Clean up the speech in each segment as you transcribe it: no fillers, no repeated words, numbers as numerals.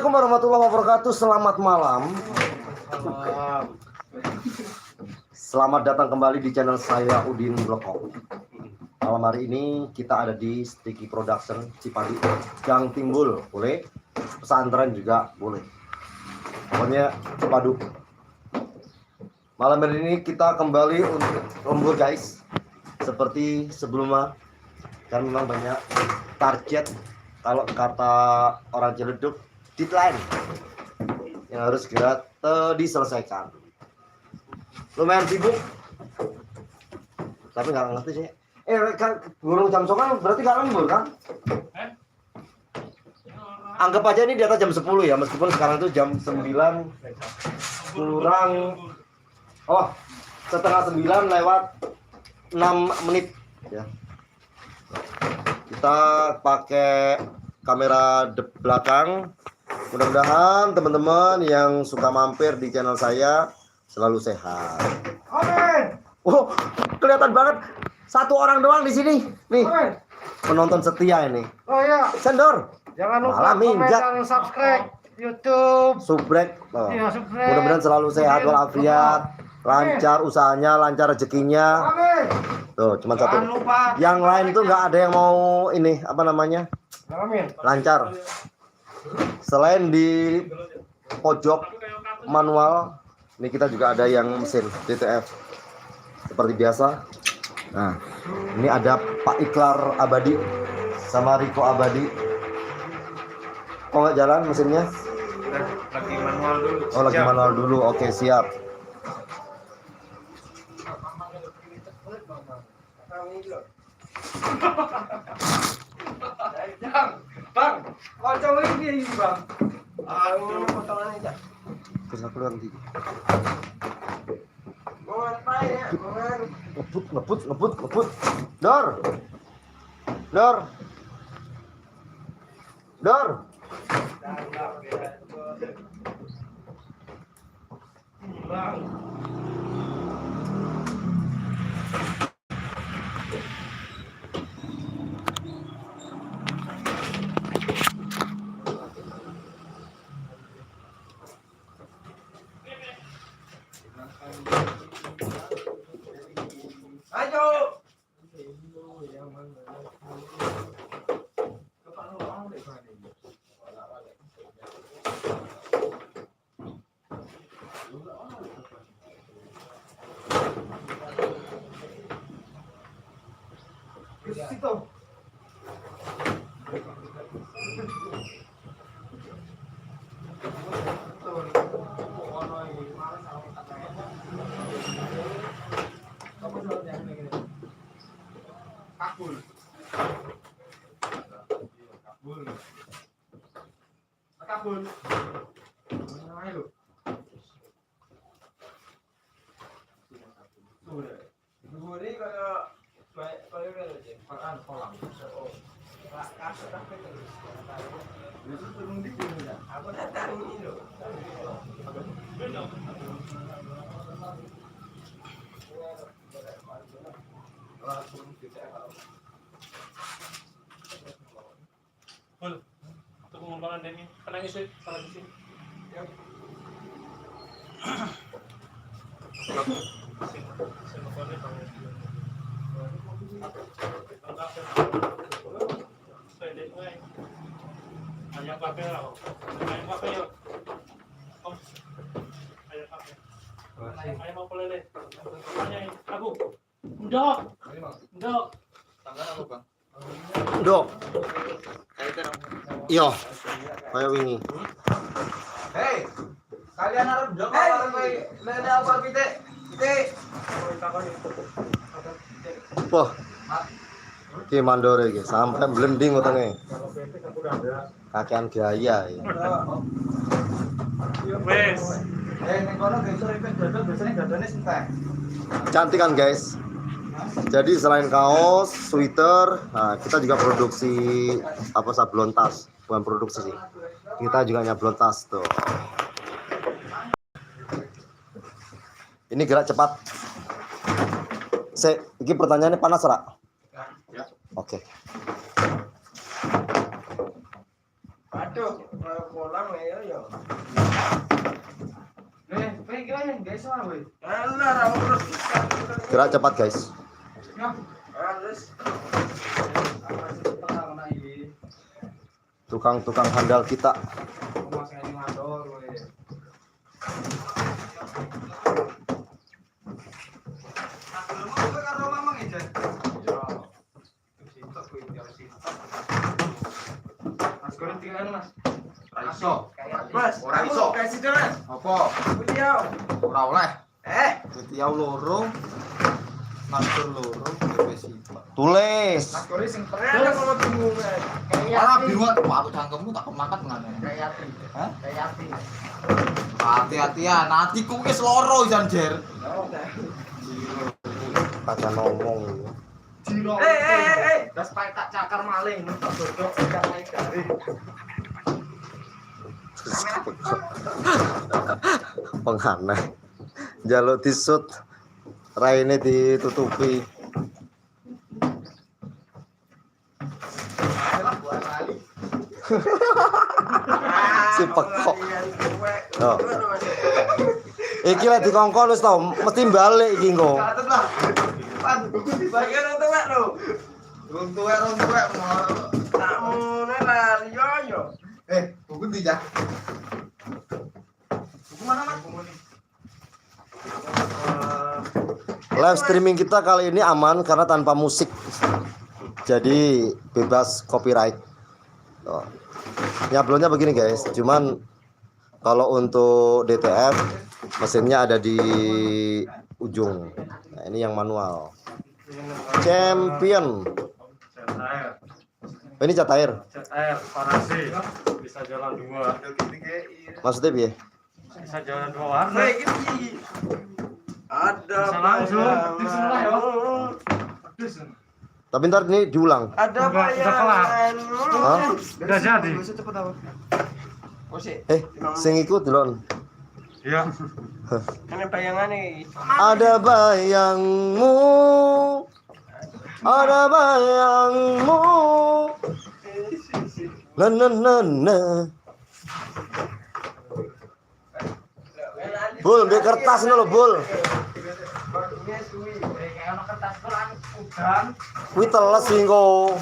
Assalamualaikum warahmatullahi wabarakatuh. Selamat malam. Selamat datang kembali di channel saya Udin Blokok. Malam hari ini kita ada di Sticky Production Cipadi, Gang Timbul, boleh. Pesantren juga boleh. Pokoknya Cipadu. Malam hari ini kita kembali untuk lembur guys. Seperti sebelumnya, kan memang banyak target. Kalau kata orang Ciledug, deadline yang harus segera diselesaikan. Lumayan sibuk, tapi nggak ngerti sih. Kan burung jam sokan berarti nggak lembur kan? Anggap aja ini di atas jam 10 ya, meskipun sekarang itu jam 9 kurang, setengah 9 lewat 6 menit ya. Kita pakai kamera belakang. Mudah-mudahan teman-teman yang suka mampir di channel saya selalu sehat. Amin. Oh, kelihatan banget satu orang doang di sini. Nih. Amin. Penonton setia ini. Oh iya. Sendor. Jangan lupa komen dan subscribe YouTube. Subrek. Oh. Iya, subrek. Mudah-mudahan selalu sehat walafiat, lancar usahanya, lancar rezekinya. Amin. Tuh, cuma satu. Yang lain tuh nggak ada yang mau ini apa namanya? Lancar. Selain di pojok manual, ini kita juga ada yang mesin DTF seperti biasa. Nah, ini ada Pak Iklar Abadi sama Riko Abadi. Kok nggak jalan mesinnya? Lagi manual dulu. Oh, lagi manual dulu. Oke, siap. Bang, kocok ini bang. Aduh, potongannya aja. Bisa keluar nanti. Mau ngapain ya? Ngebut. Dor. Bang. Ayo. Situ. Kabul. Mana lu? Sudah. Ini kayak Quran kolam. Oh. Kasih tapi terus. Itu turun di sini ya. Aku datang ini loh. Untuk pengembangan ini penang isi salah di sini. Ayam kafe lah, ayam kafe yuk. Om, ayam kafe. Ayam apa lele? Ayam aku. Ndok. Tanggal apa bang? Dok. Iya. Kayak wingi. Hei, kalian harus jawab apa lele apa pite? Wah. Ki mandore iki sampai blending wetenge. Kakean gaya ya. Wes. Ning kono besok iki dodol biasane dodone sinten? Cantik kan guys. Jadi selain kaos, sweater, nah kita juga produksi sablon tas, bukan produksi sih. Kita juga nyablon tas tuh. Ini gerak cepat. Ini pertanyaannya panas, Rak? Ya. Oke. Aduh, kolam ya. ya ya. Pengen gimana guys, soal weh. Alah, terus. Gerak cepat guys. Harus. Tukang-tukang handal kita. Masih animator weh. Mas goreng tinggal mas. Raiso. Mas, Ora iso. kasih dulu. Apa? Beliau. Ora oleh. Ketiau loro. Matur loro. Tulis. Mas goreng sing pernah kalau bingung. Ora bingung aku cangkemmu tak kemakan ngene. Kayak Hah? hati. Hati-hati ya, nantiku wis loro jan jer. Kata ngomong. Das pakai tak cakar maling, mentok dodok ikan naik dari. Penghana. Jaluk disut. Raine ditutupi. Si pekok. Oh. Iki lek dikongkon wis to, mesti balik iki engko. Catet lah. Pan, buku dibagian untuk wek lho. Rong tuwek Tak mune lah, yo. buku ndi ya? Buku mana mas? Buku ini. Live streaming kita kali ini aman karena tanpa musik. Jadi bebas copyright. Oh. Nyablonnya begini guys, cuman kalau untuk DTF mesinnya ada di ujung. Nah, ini yang manual. Champion. Ini cat air. Cat air, parasi. Bisa jalan dua. Maksudnya piye? Bisa jalan dua warna. Nah, iki. Ada Bisa langsung. Pedes lah ya. Pedes. Tapi ntar ini diulang. Ada Udah kelar. Hah? Udah jadi. Cepet apa? Oh sih. Sing ikut delon. Iya. Ini bayangannya. Ada bayangmu. Ada bayangmu. Na. Bul, di kertas ini lo, Bul. Kuwi teles sih engko.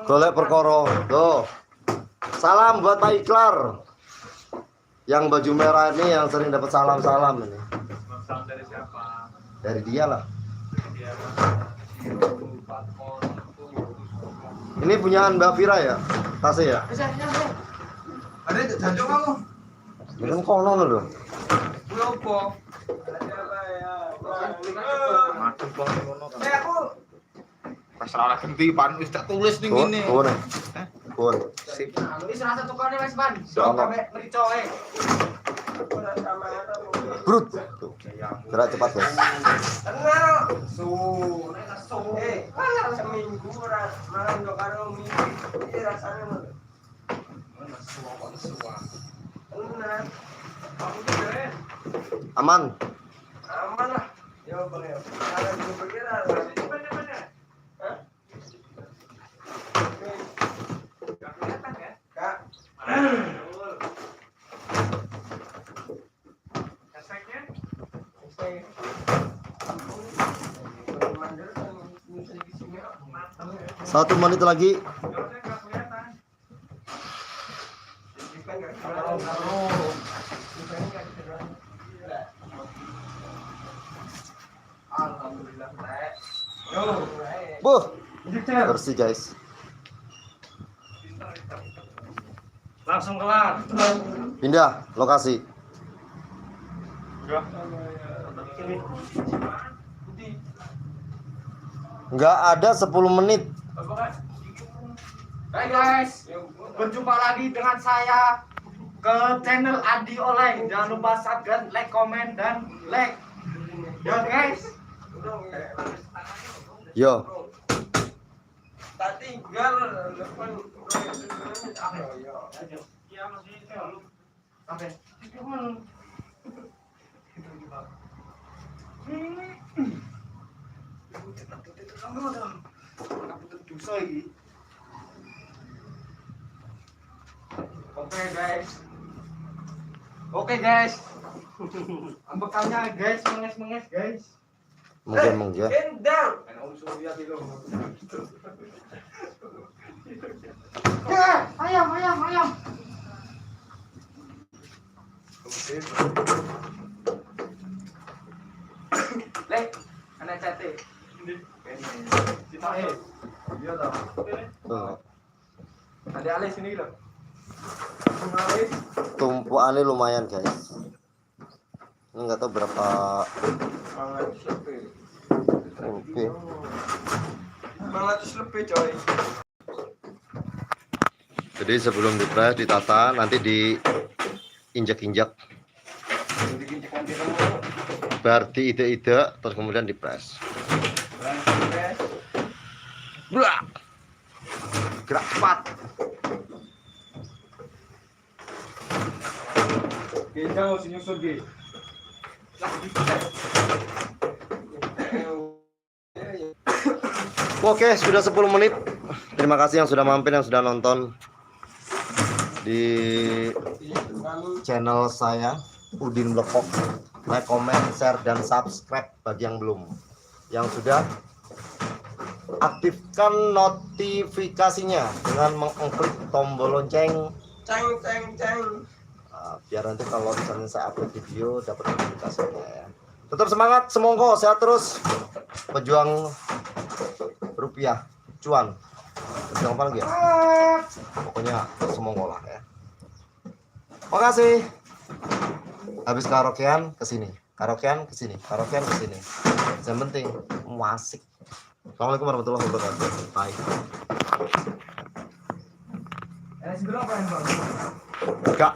Golek perkara. Tuh. Salam buat Pak Iklar. Yang baju merah ini yang sering dapat salam-salam ini. Salam dari siapa? Dari dia lah. Dia. Ini punyaan Mbak Vira ya? Tasnya ya? Ada janjuk kamu. Ini kan kono lho. Lopo. Macem kok ngono kan. Pas ora genti pan wis tak tulis ning ngene. Kuwi. Kuwi. Sip. Wis rasa tukane Mas Pan. Sono. Mericoe. Brut. Tuh. Gerak cepat, guys. Tenang. Seminggu ora malam do karo minggu. Iki rasane lho. Tenang. Aku dhewe. Aman. Aman lah. Yo boleh. Ada di pikiran. Bener-bener. Hah? Gak kelihatan ya? Kak. Efeknya? Efek. Satu menit lagi. Alhamdulillah, Teh. Buh. Bersih, guys. Langsung kelar. Pindah lokasi. Ya. Nggak ada 10 menit. Hai guys, berjumpa lagi dengan saya ke channel Adi Oleng. Jangan lupa subscribe, like, komen, dan like. Yo guys. Yo. Tak tinggal depan. Iya masih lu. Sampai. Dosa iki. Oke guys. Oke guys. Ambekannya guys, menges guys. Mungkin. Endang. Enak usul dia gitu. Ayam. Lek, anak cate. Kita Iya dah. Ada alis sini loh. Alis. Tumpuannya lumayan guys. Ini nggak tahu berapa rupiah. 500 lebih coy. Jadi sebelum dipres ditata, nanti diinjak-injak, biar diide-ide, terus kemudian dipres. Blah. Gerak cepat. Kita harus nyusul G. Oke, sudah 10 menit. Terima kasih yang sudah mampir, yang sudah nonton di channel saya Udin Blepok. Like, comment, share, dan subscribe bagi yang belum. Yang sudah, aktifkan notifikasinya dengan mengklik tombol lonceng. Ceng. Nah, biar nanti kalau misalnya saya upload video dapat notifikasinya ya. Tetap semangat, semongko, sehat terus. Pejuang rupiah, cuan. Pejuang apa lagi ya? Pokoknya semongko lah ya. Makasih. Habis karaokean ke sini, karaokean ke sini, karaokean ke sini. Yang penting musik. Assalamualaikum warahmatullahi wabarakatuh. Bye. Berapa yang bang? Enggak.